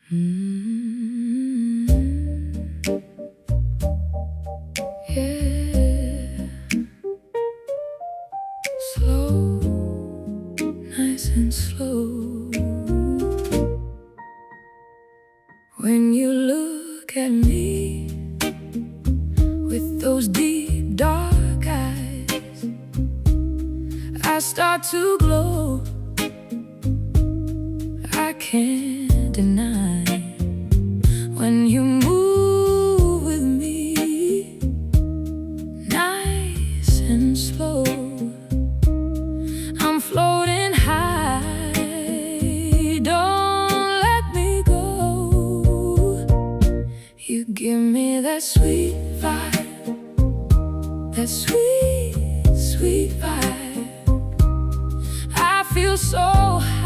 Mm, yeah, slow, nice and slow. When you look at me with those deep dark eyes, I start to glow. I can't deny when you move with me, nice and slow. I'm floating high, don't let me go. You give me that sweet vibe, that sweet, sweet vibe. I feel so high,